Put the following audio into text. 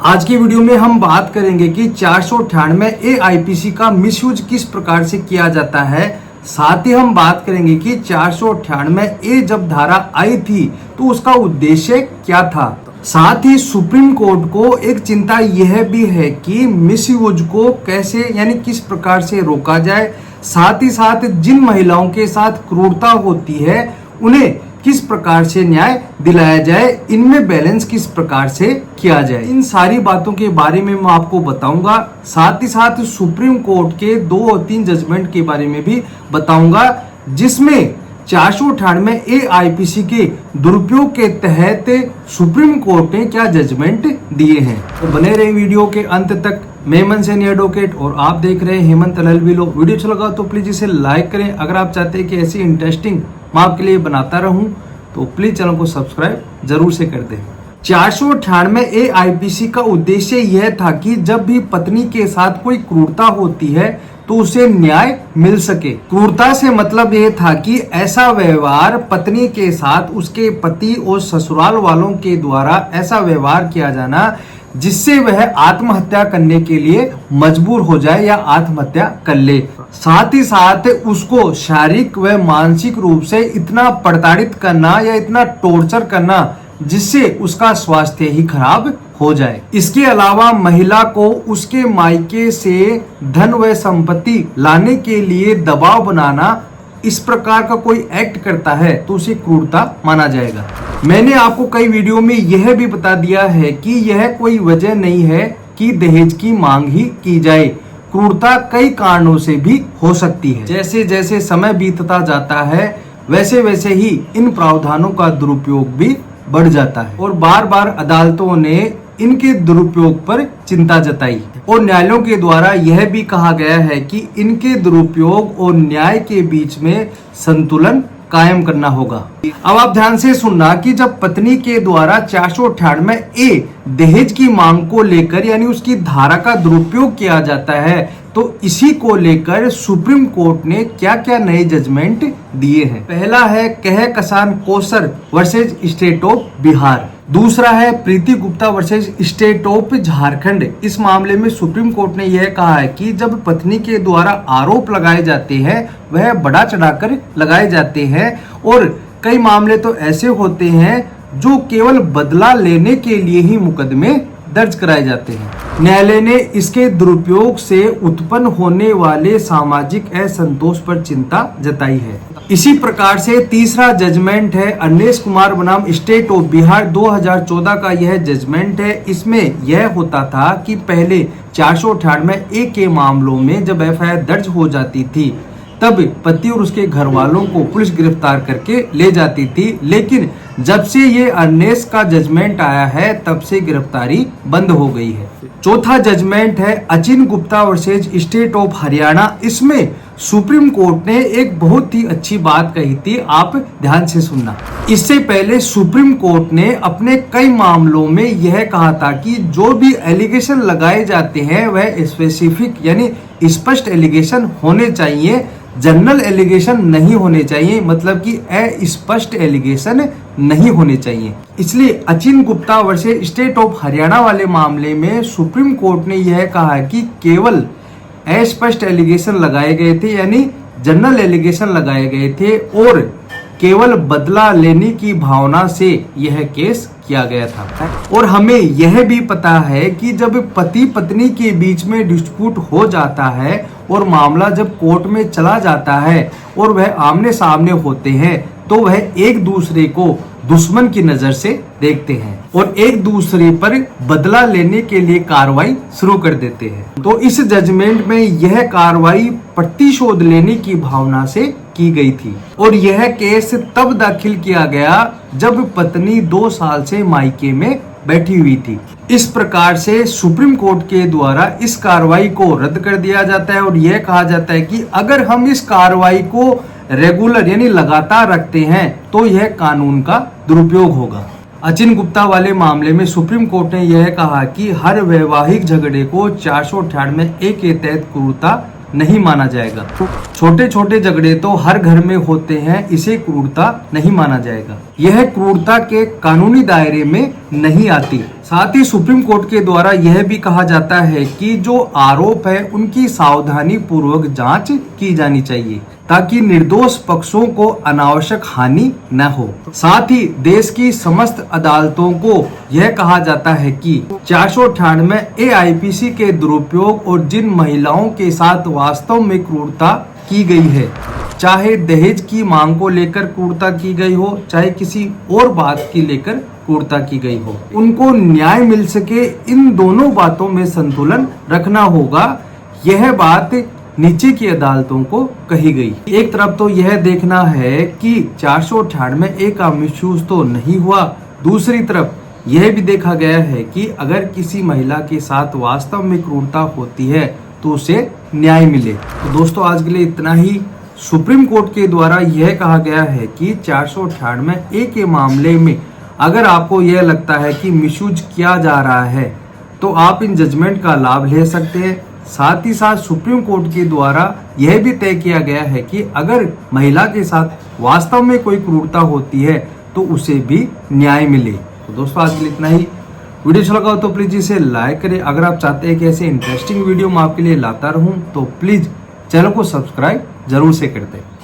आज की वीडियो में हम बात करेंगे कि 498 आईपीसी का मिसयूज किस प्रकार से किया जाता है। साथ ही हम बात करेंगे कि 498 जब धारा आई थी तो उसका उद्देश्य क्या था। साथ ही सुप्रीम कोर्ट को एक चिंता यह भी है कि मिसयूज को कैसे यानी किस प्रकार से रोका जाए। साथ ही साथ जिन महिलाओं के साथ क्रूरता होती है उन्हें किस प्रकार से न्याय दिलाया जाए, इनमें बैलेंस किस प्रकार से किया जाए। इन सारी बातों के बारे में मैं आपको बताऊंगा। साथ ही साथ सुप्रीम कोर्ट के 2 और 3 जजमेंट के बारे में भी बताऊंगा, जिसमें 498 आईपीसी के दुरुपयोग के तहत सुप्रीम कोर्ट ने क्या जजमेंट दिए हैं। तो बने रहे वीडियो के अंत तक। मैं हेमंत सैनी एडवोकेट और आप देख रहे हैं हेमंत LLB लॉ। वीडियो अच्छा लगा तो प्लीज इसे लाइक करें। अगर आप चाहते हैं कि ऐसी इंटरेस्टिंग मैं आपके लिए बनाता रहूं तो प्लीज चैनल को सब्सक्राइब जरूर से कर दें। 498 आईपीसी का उद्देश्य यह था कि जब भी पत्नी के साथ कोई क्रूरता होती है तो उसे न्याय मिल सके। क्रूरता से मतलब यह था कि ऐसा व्यवहार पत्नी के साथ उसके पति और ससुराल वालों के द्वारा ऐसा व्यवहार किया जाना जिससे वह आत्महत्या करने के लिए मजबूर हो जाए या आत्महत्या कर ले। साथ ही साथ उसको शारीरिक व मानसिक रूप से इतना प्रताड़ित करना या इतना टॉर्चर करना जिससे उसका स्वास्थ्य ही खराब हो जाए। इसके अलावा महिला को उसके मायके से धन व संपत्ति लाने के लिए दबाव बनाना, इस प्रकार का कोई एक्ट करता है तो उसे क्रूरता माना जाएगा। मैंने आपको कई वीडियो में यह भी बता दिया है कि यह कोई वजह नहीं है कि दहेज की मांग ही की जाए। क्रूरता कई कारणों से भी हो सकती है। जैसे जैसे समय बीतता जाता है वैसे वैसे ही इन प्रावधानों का दुरुपयोग भी बढ़ जाता है और बार बार अदालतों ने इनके दुरुपयोग पर चिंता जताई और न्यायालयों के द्वारा यह भी कहा गया है कि इनके दुरुपयोग और न्याय के बीच में संतुलन कायम करना होगा। अब आप ध्यान से सुनना कि जब पत्नी के द्वारा 498 दहेज की मांग को लेकर यानी उसकी धारा का दुरुपयोग किया जाता है तो इसी को लेकर सुप्रीम कोर्ट ने क्या क्या नए जजमेंट दिए हैं। पहला है कह कसान कोसर वर्सेज स्टेट ऑफ बिहार। दूसरा है Preeti Gupta versus state of Jharkhand. इस मामले में सुप्रीम कोर्ट ने यह कहा है कि जब पत्नी के द्वारा आरोप लगाए जाते हैं वह बढ़ा चढ़ाकर लगाए जाते हैं और कई मामले तो ऐसे होते हैं जो केवल बदला लेने के लिए ही मुकदमे दर्ज कराए जाते हैं। न्यायालय ने इसके दुरुपयोग से उत्पन्न होने वाले सामाजिक असंतोष पर चिंता जताई है। इसी प्रकार से तीसरा जजमेंट है अनिलेश कुमार बनाम स्टेट ऑफ बिहार 2014 का यह जजमेंट है। इसमें यह होता था कि पहले 498 के मामलों में जब FIR दर्ज हो जाती थी तब पति और उसके घर वालों को पुलिस गिरफ्तार करके ले जाती थी, लेकिन जब से ये अनिलेश का जजमेंट आया है तब से गिरफ्तारी बंद हो गई है। चौथा जजमेंट है Achin Gupta versus state of Haryana. इसमें सुप्रीम कोर्ट ने एक बहुत ही अच्छी बात कही थी, आप ध्यान से सुनना। इससे पहले सुप्रीम कोर्ट ने अपने कई मामलों में यह कहा था कि जो भी एलिगेशन लगाए जाते हैं वह स्पेसिफिक यानी स्पष्ट एलिगेशन होने चाहिए, जनरल एलिगेशन नहीं होने चाहिए, मतलब कि अस्पष्ट एलिगेशन नहीं होने चाहिए। इसलिए Achin Gupta versus state of Haryana वाले मामले में सुप्रीम कोर्ट ने यह कहा है कि केवल अस्पष्ट एलिगेशन लगाए गए थे यानी जनरल एलिगेशन लगाए गए थे और केवल बदला लेने की भावना से यह केस किया गया था। और हमें यह भी पता है कि जब पति पत्नी के बीच में डिस्प्यूट हो जाता है और मामला जब कोर्ट में चला जाता है और वह आमने सामने होते हैं तो वह एक दूसरे को दुश्मन की नजर से देखते हैं और एक दूसरे पर बदला लेने के लिए कार्रवाई शुरू कर देते हैं। तो इस जजमेंट में यह कार्रवाई प्रतिशोध लेने की भावना से की गई थी और यह केस तब दाखिल किया गया जब पत्नी 2 साल से मायके में बैठी हुई थी। इस प्रकार से सुप्रीम कोर्ट के द्वारा इस कार्रवाई को रद्द कर दिया जाता है और यह कहा जाता है कि अगर हम इस कार्रवाई को रेगुलर यानी लगातार रखते हैं तो यह कानून का दुरुपयोग होगा। अचिन गुप्ता वाले मामले में सुप्रीम कोर्ट ने यह कहा कि हर वैवाहिक झगड़े को 498 के तहत क्रूरता नहीं माना जाएगा। छोटे छोटे झगड़े तो हर घर में होते हैं, इसे क्रूरता नहीं माना जाएगा। यह क्रूरता के कानूनी दायरे में नहीं आती। साथ ही सुप्रीम कोर्ट के द्वारा यह भी कहा जाता है कि जो आरोप है उनकी सावधानी पूर्वक जांच की जानी चाहिए ताकि निर्दोष पक्षों को अनावश्यक हानि न हो। साथ ही देश की समस्त अदालतों को यह कहा जाता है कि 498 AIPC के दुरुपयोग और जिन महिलाओं के साथ वास्तव में क्रूरता की गई है, चाहे दहेज की मांग को लेकर क्रूरता की गई हो, चाहे किसी और बात की लेकर क्रूरता की गई हो, उनको न्याय मिल सके, इन दोनों बातों में संतुलन रखना होगा। यह बात नीचे की अदालतों को कही गई। एक तरफ तो यह देखना है कि 498A का मिसयूज तो नहीं हुआ, दूसरी तरफ यह भी देखा गया है कि अगर किसी महिला के साथ वास्तव में क्रूरता होती है तो उसे न्याय मिले। तो दोस्तों आज के लिए इतना ही। सुप्रीम कोर्ट के द्वारा यह कहा गया है कि 498A के मामले में अगर आपको यह लगता है कि मिसयूज किया जा रहा है तो आप इन जजमेंट का लाभ ले सकते हैं। साथ ही साथ सुप्रीम कोर्ट के द्वारा यह भी तय किया गया है कि अगर महिला के साथ वास्तव में कोई क्रूरता होती है तो उसे भी न्याय मिले। तो दोस्तों आज के लिए इतना ही। वीडियो अच्छा लगा हो तो प्लीज इसे लाइक करें। अगर आप चाहते हैं कि ऐसे इंटरेस्टिंग वीडियो मैं आपके लिए लाता रहूं तो प्लीज चैनल को सब्सक्राइब जरूर से करते हैं।